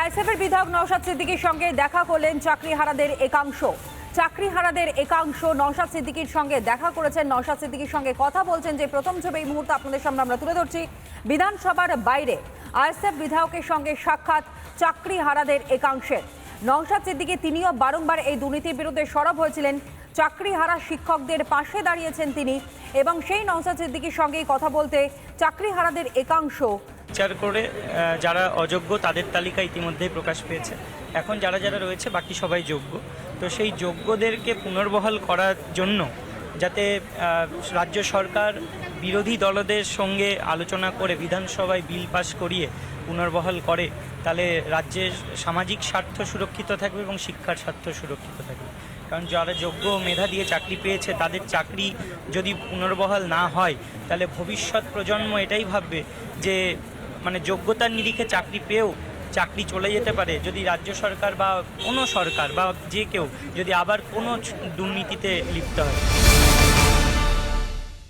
আইএসএফের বিধায়ক নওশাদ সিদ্দিকীর সঙ্গে দেখা করলেন চাকরিহারাদের একাংশ। চাকরিহারাদের একাংশ নওশাদ সিদ্দিকীর সঙ্গে দেখা করেছেন, নওশাদ সিদ্দিকীর সঙ্গে কথা বলছেন। যে প্রথম ছবি এই মুহূর্তে আপনাদের সামনে আমরা তুলে ধরছি, বিধানসভার বাইরে আইএসএফ বিধায়কের সঙ্গে সাক্ষাৎ চাকরিহারাদের একাংশের। নওশাদ সিদ্দিকী তিনিও বারংবার এই দুর্নীতির বিরুদ্ধে সরব হয়েছিলেন, চাকরিহারা শিক্ষকদের পাশে দাঁড়িয়েছেন তিনি, এবং সেই নওশাদ সিদ্দিকীর সঙ্গেই কথা বলতে চাকরিহারাদের একাংশ বিচার করে যারা অযোগ্য তাদের তালিকা ইতিমধ্যেই প্রকাশ পেয়েছে। এখন যারা যারা রয়েছে বাকি সবাই যোগ্য। তো সেই যোগ্যদেরকে পুনর্বহাল করার জন্য যাতে রাজ্য সরকার বিরোধী দলদের সঙ্গে আলোচনা করে বিধানসভায় বিল পাস করিয়ে পুনর্বহাল করে, তাহলে রাজ্যের সামাজিক স্বার্থ সুরক্ষিত থাকবে এবং শিক্ষার স্বার্থ সুরক্ষিত থাকবে। কারণ যারা যোগ্য মেধা দিয়ে চাকরি পেয়েছে তাদের চাকরি যদি পুনর্বহাল না হয়, তাহলে ভবিষ্যৎ প্রজন্ম এটাই ভাববে যে মানে যোগ্যতার নিরিখে চাকরি পেয়েও চাকরি চলে যেতে পারে যদি রাজ্য সরকার বা কোনো সরকার বা যে কেউ যদি আবার কোনো দুর্নীতিতে লিপ্ত হয়।